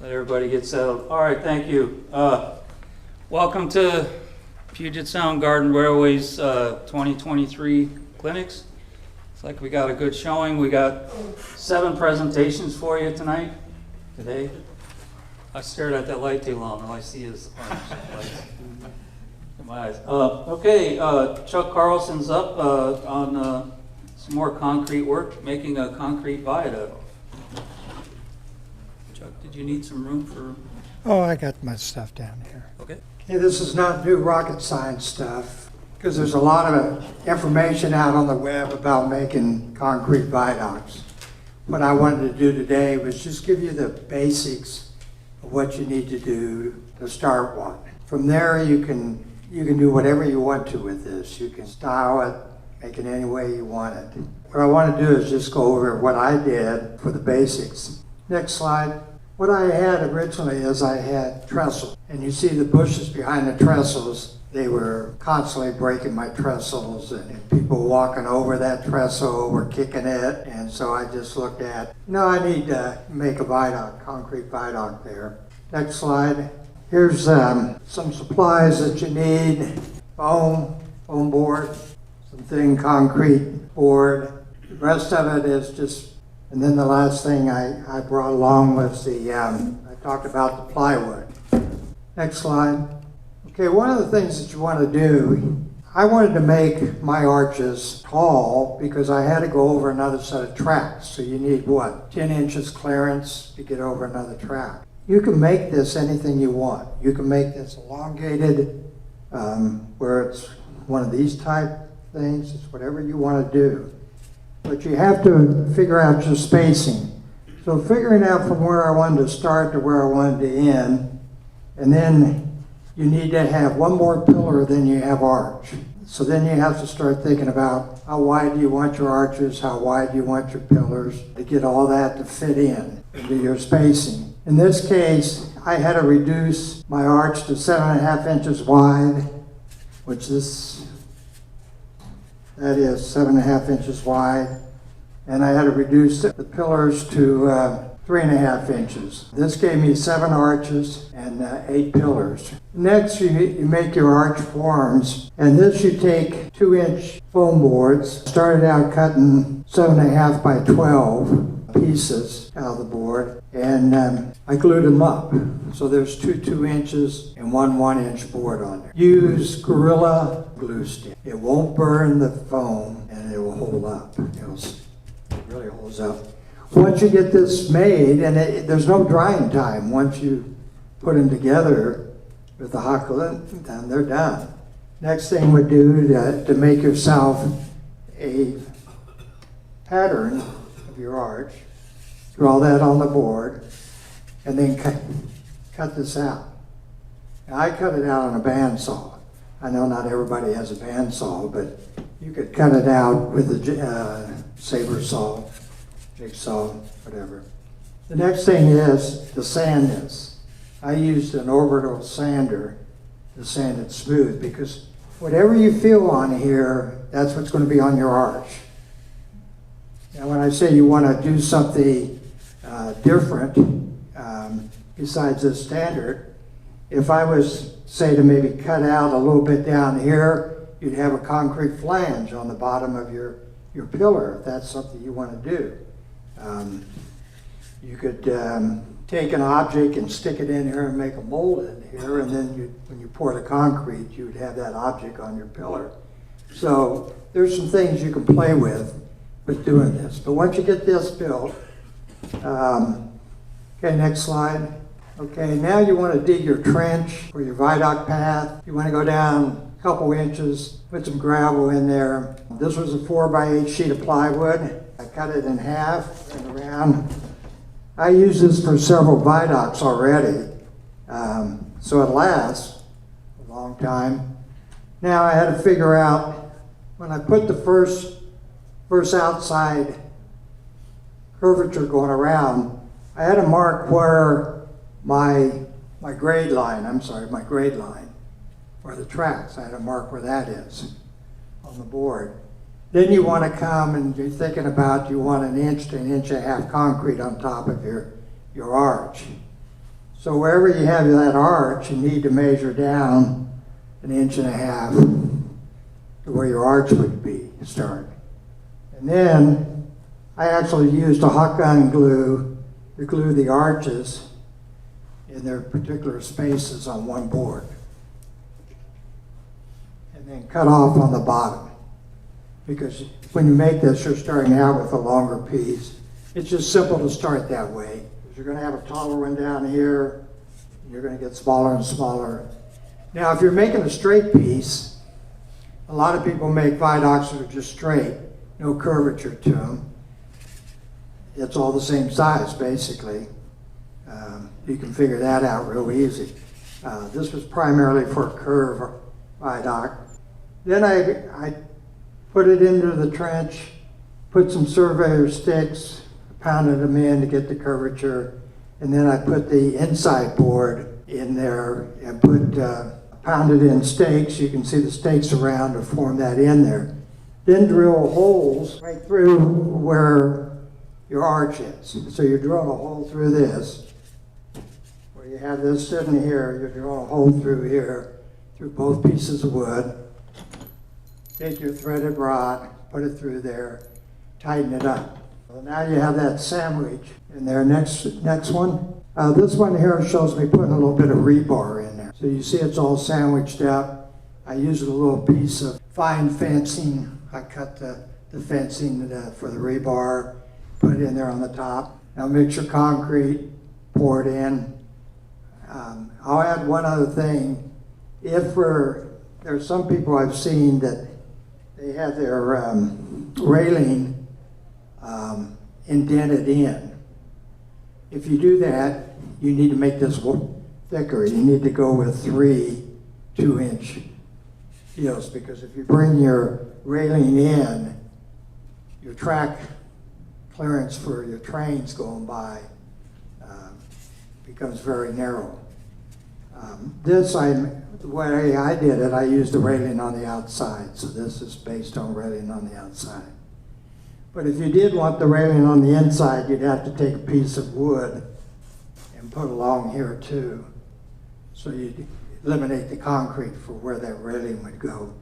Let everybody get settled. All right, thank you. Welcome to Puget Sound Garden Railway's 2023 clinics. It's like we got a good showing. We got 7 presentations for you today. I stared at that light too long. All I see is orange lights in my eyes. Okay, Chuck Carlson's up on some more concrete work, making a concrete viaduct. Chuck, did you need some room for? Oh, I got my stuff down here. Okay. Hey, this is not new rocket science stuff, because there's a lot of information out on the web about making concrete viaducts. What I wanted to do today was just give you the basics of what you need to do to start one. From there, you can do whatever you want to with this. You can style it, make it any way you want it. What I want to do is just go over what I did for the basics. Next slide. What I had originally is I had trestles, and you see the bushes behind the trestles. They were constantly breaking my trestles, and people walking over that trestle were kicking it, and so I just looked at, I need to make a viaduct, concrete viaduct there. Next slide. Here's some supplies that you need. Foam board, some thin concrete board. The rest of it is just. And then the last thing I brought along was I talked about the plywood. Next slide. Okay, one of the things that you want to do, I wanted to make my arches tall because I had to go over another set of tracks. So you need what? 10 inches clearance to get over another track. You can make this anything you want. You can make this elongated, where it's one of these type things. It's whatever you want to do. But you have to figure out your spacing. So figuring out from where I wanted to start to where I wanted to end, and then you need to have one more pillar than you have arch. So then you have to start thinking about how wide do you want your arches, how wide do you want your pillars, to get all that to fit into your spacing. In this case, I had to reduce my arch to 7.5 inches wide, which that is 7.5 inches wide, and I had to reduce the pillars to 3.5 inches. This gave me 7 arches and 8 pillars. Next, you make your arch forms, and this you take 2-inch foam boards. Started out cutting 7.5 by 12 pieces out of the board, and I glued them up. So there's 2 inches and 1 inch board on there. Use Gorilla glue stick. It won't burn the foam, and it will hold up. It really holds up. Once you get this made, and there's no drying time. Once you put them together with the hot glue, then they're done. Next thing we do to make yourself a pattern of your arch, draw that on the board, and then cut this out. Now, I cut it out on a bandsaw. I know not everybody has a bandsaw, but you could cut it out with a saber saw, jigsaw, whatever. The next thing is to sand this. I used an orbital sander to sand it smooth, because whatever you feel on here, that's what's going to be on your arch. Now, when I say you want to do something different besides this standard, if I was, say, to maybe cut out a little bit down here, you'd have a concrete flange on the bottom of your pillar, if that's something you want to do. You could take an object and stick it in here and make a mold in here, and then when you pour the concrete, you would have that object on your pillar. So there's some things you can play with doing this. But once you get this built, okay, next slide. Okay, now you want to dig your trench for your viaduct path. You want to go down a couple inches, put some gravel in there. This was a 4x8 sheet of plywood. I cut it in half and around. I use this for several viaducts already, so it lasts a long time. Now I had to figure out, when I put the first outside curvature going around, I had to mark where my grade line, or the tracks, I had to mark where that is on the board. Then you want to come and you're thinking about, you want 1 inch to 1.5 inches concrete on top of your arch. So wherever you have that arch, you need to measure down 1.5 inches to where your arch would be, start. And then I actually used a hot gun glue to glue the arches in their particular spaces on one board. And then cut off on the bottom. Because when you make this, you're starting out with a longer piece. It's just simple to start that way. You're going to have a taller one down here. You're going to get smaller and smaller. Now, if you're making a straight piece, a lot of people make viaducts that are just straight, no curvature to them. It's all the same size, basically. You can figure that out real easy. This was primarily for a curve viaduct. Then I put it into the trench, put some surveyor sticks, pounded them in to get the curvature, and then I put the inside board in there and put pounded in stakes. You can see the stakes around to form that in there. Then drill holes right through where your arch is. So you're drilling a hole through this. Where you have this sitting here, you're drilling a hole through here, through both pieces of wood. Take your threaded rod, put it through there, tighten it up. Well, now you have that sandwich in there. Next one. This one here shows me putting a little bit of rebar in there. So you see it's all sandwiched up. I used a little piece of fine fencing. I cut the fencing for the rebar, put it in there on the top. Now mix your concrete, pour it in. I'll add one other thing. There's some people I've seen that they have their railing indented in. If you do that, you need to make this thicker. You need to go with 3 2-inch deals, because if you bring your railing in, your track clearance for your trains going by becomes very narrow. The way I did it, I used the railing on the outside, so this is based on railing on the outside. But if you did want the railing on the inside, you'd have to take a piece of wood and put along here too. So you'd eliminate the concrete for where that railing would go.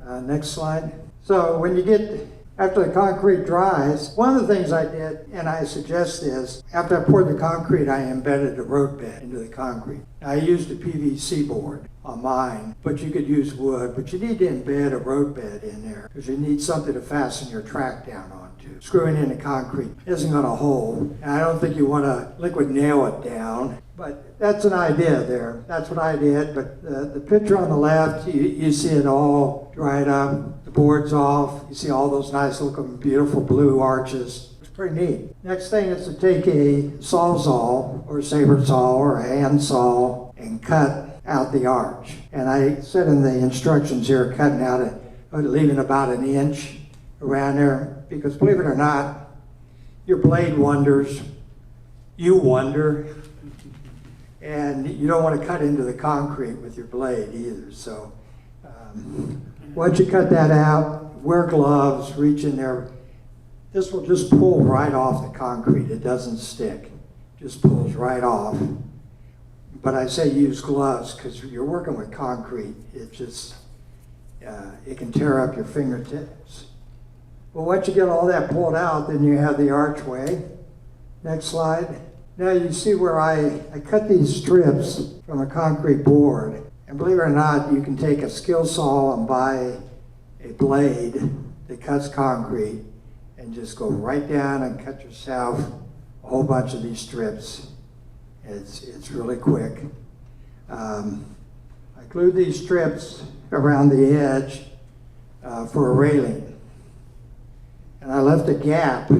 Next slide. So when you get, after the concrete dries, one of the things I did, and I suggest is, after I poured the concrete, I embedded a road bed into the concrete. I used a PVC board on mine, but you could use wood, but you need to embed a road bed in there because you need something to fasten your track down onto. Screwing in the concrete isn't going to hold, and I don't think you want to liquid nail it down, but that's an idea there. That's what I did, but the picture on the left, you see it all dried up, the board's off, you see all those nice looking beautiful blue arches. It's pretty neat. Next thing is to take a sawzall or a saber saw or a hand saw and cut out the arch. And I said in the instructions here, cutting out leaving about 1 inch around there, because believe it or not, your blade wanders, you wander, and you don't want to cut into the concrete with your blade either. So once you cut that out, wear gloves, reach in there. This will just pull right off the concrete. It doesn't stick, just pulls right off. But I say use gloves because you're working with concrete. It just, it can tear up your fingertips. Well, once you get all that pulled out, then you have the archway. Next slide. Now you see where I cut these strips from a concrete board. And believe it or not, you can take a skill saw and buy a blade that cuts concrete and just go right down and cut yourself a whole bunch of these strips. It's really quick. I glued these strips around the edge for a railing. And I left a gap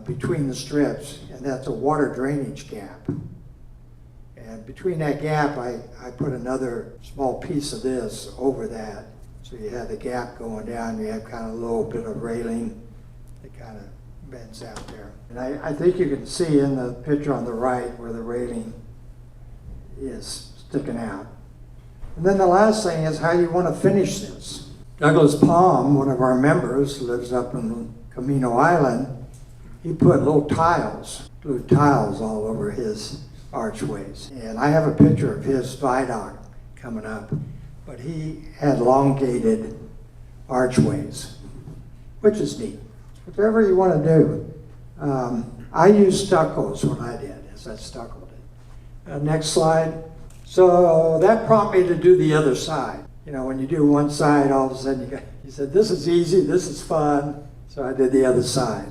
between the strips, and that's a water drainage gap. And between that gap, I put another small piece of this over that. So you have the gap going down, you have kind of a little bit of railing that kind of bends out there. And I think you can see in the picture on the right where the railing is sticking out. And then the last thing is how you want to finish this. Douglas Palm, one of our members, lives up in Camino Island. he put little tiles, blue tiles all over his archways. And I have a picture of his viaduct coming up, but he had elongated archways, which is neat. Whatever you want to do. I used stucco is what I did, is I stuccoed it. Next slide. So that prompted me to do the other side. You know, when you do one side, all of a sudden you said, this is easy, this is fun. So I did the other side.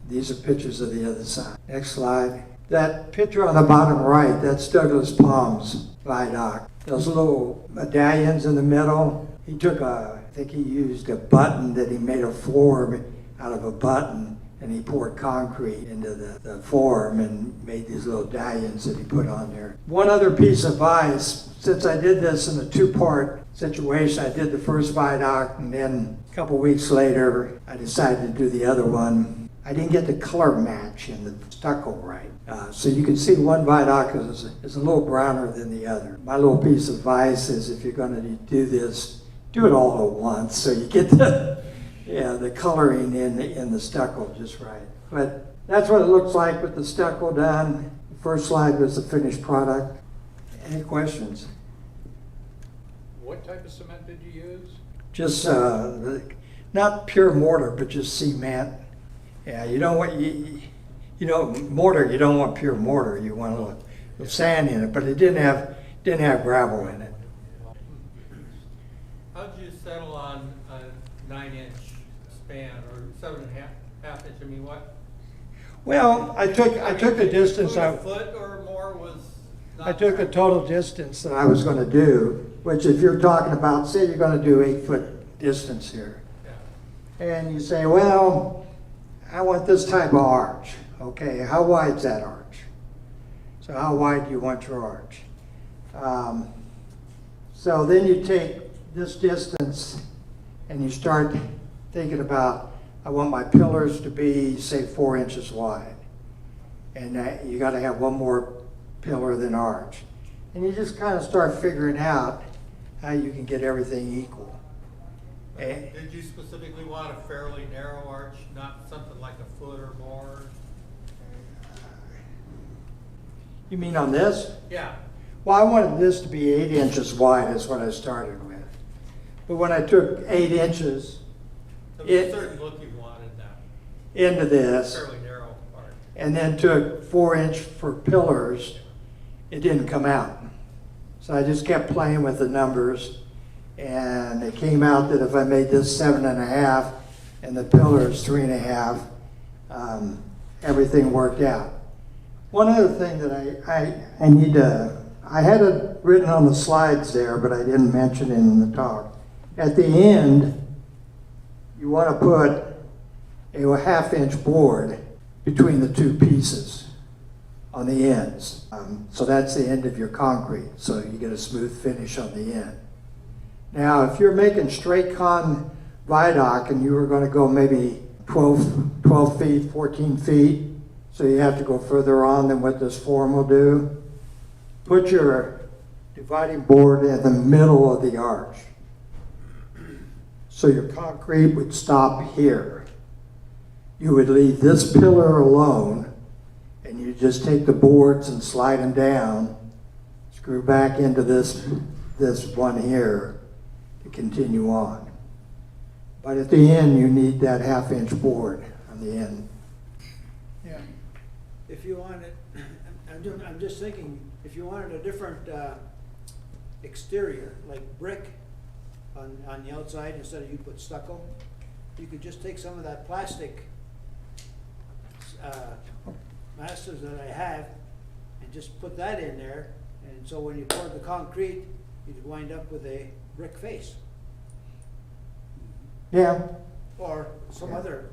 These are pictures of the other side. Next slide. That picture on the bottom right, that's Douglas Palm's viaduct. Those little medallions in the middle, he took I think he used a button that he made a form out of a button, and he poured concrete into the form and made these little medallions that he put on there. One other piece of advice, since I did this in a two-part situation, I did the first viaduct, and then a couple weeks later, I decided to do the other one. I didn't get the color match in the stucco right. So you can see one viaduct is a little browner than the other. My little piece of advice is if you're going to do this, do it all at once so you get the coloring in the stucco just right. But that's what it looks like with the stucco done. The first slide was the finished product. Any questions? What type of cement did you use? Just not pure mortar, but just cement. Yeah, you don't want mortar. You don't want pure mortar. You want a little sand in it, but it didn't have gravel in it. How'd you settle on a 9-inch span or 7.5 inch? I mean, what? Well, I took the distance. A foot or more was. I took the total distance that I was going to do, which if you're talking about, say you're going to do 8-foot distance here, and you say, well, I want this type of arch. Okay, how wide's that arch? So how wide do you want your arch? So then you take this distance and you start thinking about, I want my pillars to be, say, 4 inches wide. And you got to have one more pillar than arch. And you just kind of start figuring out how you can get everything equal. Did you specifically want a fairly narrow arch, not something like a foot or more? You mean on this? Yeah. Well, I wanted this to be 8 inches wide is what I started with. But when I took 8 inches There was a certain look you wanted now. into this, Fairly narrow arch. and then took 4-inch for pillars, it didn't come out. So I just kept playing with the numbers, and it came out that if I made this 7.5 and the pillars 3.5, everything worked out. One other thing that I need to, I had it written on the slides there, but I didn't mention it in the talk. At the end, you want to put a 1/2-inch board between the two pieces on the ends. So that's the end of your concrete, so you get a smooth finish on the end. Now, if you're making straight con viaduct and you were going to go maybe 12 feet, 14 feet, so you have to go further on than what this form will do, put your dividing board in the middle of the arch. So your concrete would stop here. You would leave this pillar alone, and you just take the boards and slide them down, screw back into this one here to continue on. But at the end, you need that 1/2-inch board on the end. Yeah. If you wanted, I'm just thinking, if you wanted a different exterior, like brick on the outside instead of you put stucco, you could just take some of that plastic masters that I have and just put that in there, and so when you poured the concrete, you'd wind up with a brick face Yeah. or some other.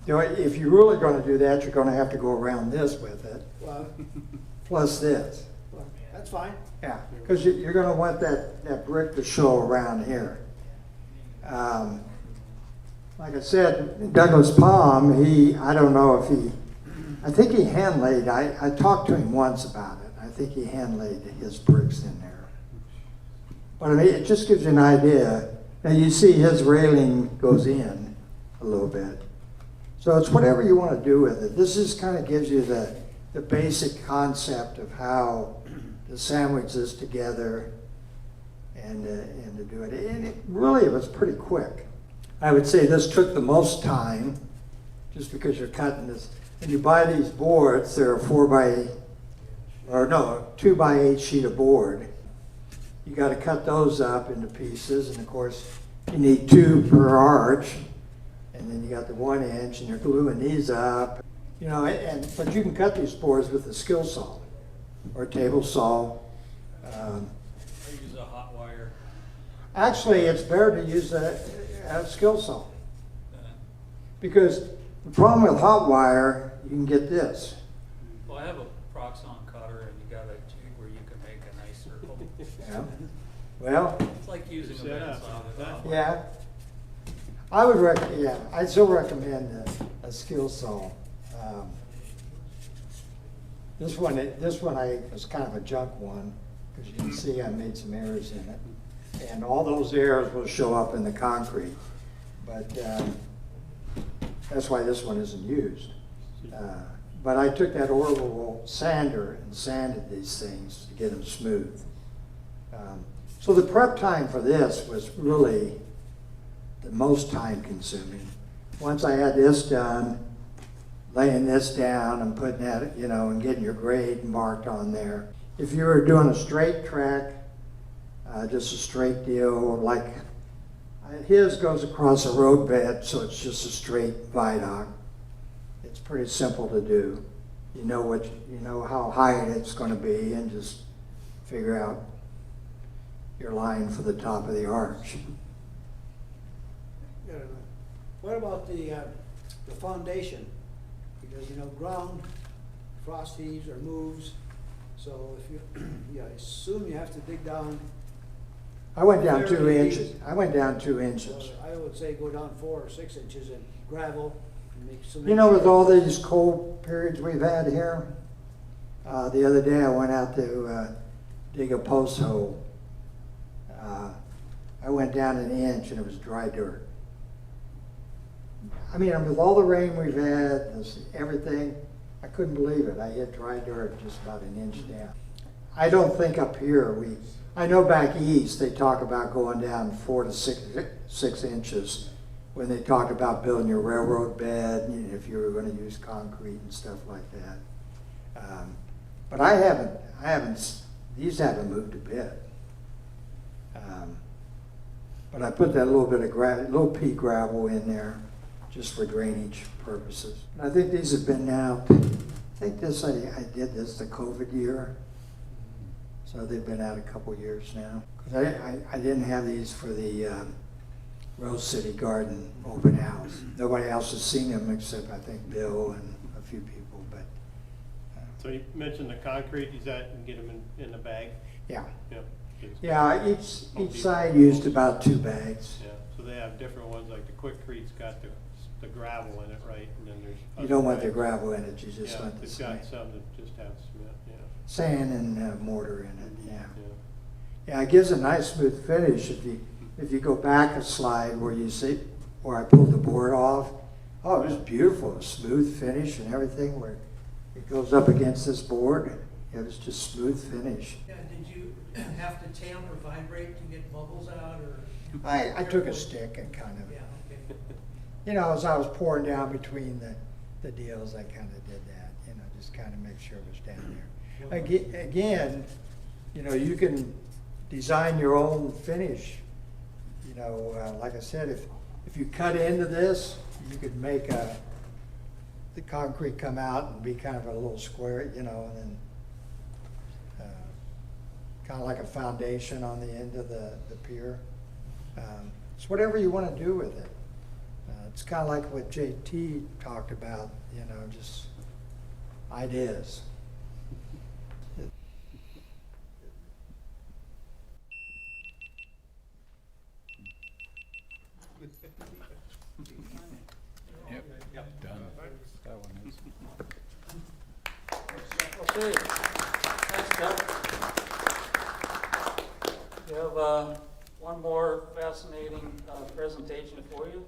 If you're really going to do that, you're going to have to go around this with it, Well, plus this. well, that's fine. Yeah, because you're going to want that brick to show around here. Like I said, Douglas Palm, I don't know if I think he hand laid, I talked to him once about it. I think he hand laid his bricks in there. But I mean, it just gives you an idea. Now you see his railing goes in a little bit. So it's whatever you want to do with it. This just kind of gives you the basic concept of how to sandwich this together and to do it. And it really was pretty quick. I would say this took the most time just because you're cutting this. When you buy these boards, they're a 2x8 sheet of board. You got to cut those up into pieces, and of course, you need 2 per arch, and then you got the 1 inch, and you're gluing these up. You know, but you can cut these boards with a skill saw or a table saw. I use a hot wire. Actually, it's better to use a skill saw, because the problem with hot wire, you can get this. Well, I have a Proxon cutter, and you got a jig where you can make a nice circle. Yeah. Well, It's like using a bandsaw with hot wire. yeah. I'd still recommend a skill saw. This one was kind of a junk one, because you can see I made some errors in it. And all those errors will show up in the concrete. But that's why this one isn't used. But I took that orbital sander and sanded these things to get them smooth. So the prep time for this was really the most time consuming. Once I had this done, laying this down and putting that, you know, and getting your grade marked on there. If you were doing a straight track, just a straight deal, like his goes across a road bed, so it's just a straight viaduct. It's pretty simple to do. You know how high it's going to be, and just figure out your line for the top of the arch. What about the foundation? Because, you know, ground, frost heaves or moves, so if you, I assume you have to dig down. I went down 2 Fairly inches. deep. I went down 2 inches. I would say go down 4 or 6 inches and gravel and make some. You know, with all these cold periods we've had here, the other day I went out to dig a post hole. I went down 1 inch and it was dry dirt. I mean, with all the rain we've had, everything, I couldn't believe it. I hit dry dirt just about 1 inch down. I don't think up here I know back east they talk about going down 4 to 6 inches when they talk about building your railroad bed, you know, if you were going to use concrete and stuff like that. But these haven't moved a bit. But I put that little bit of little pea gravel in there just for drainage purposes. I think these have been out, I did this the COVID year. So they've been out a couple years now. 'Cause I didn't have these for the Rose City Garden open house. Nobody else has seen them except I think Bill and a few people, but. So you mentioned the concrete, is that, you get them in the bag? Yeah. Yeah. Yeah, each side used about 2 bags. Yeah, so they have different ones, like the Quickcrete's got the gravel in it, right? And then there's. You don't want the bags. gravel in it, you just Yeah, want the it's got sand. some that just have cement, yeah. Sand and mortar in it, yeah. Yeah. Yeah, it gives a nice smooth finish. If you go back a slide where you see, where I pulled the board off, oh, it was beautiful, smooth finish and everything where it goes up against this board. It was just smooth finish. Yeah, did you have to tamp or vibrate to get bubbles out, or? I took a stick and kind of, Yeah, okay. you know, as I was pouring down between the deals, I kind of did that, you know, just kind of make sure it was down there. Again, you know, you can design your own finish. You know, like I said, if you cut into this, you could make the concrete come out and be kind of a little square, you know, and then kind of like a foundation on the end of the pier. It's whatever you want to do with it. It's kind of like what JT talked about, you know, just ideas. Yep, done. That one is. Okay, thanks, Jeff. We have one more fascinating presentation for you.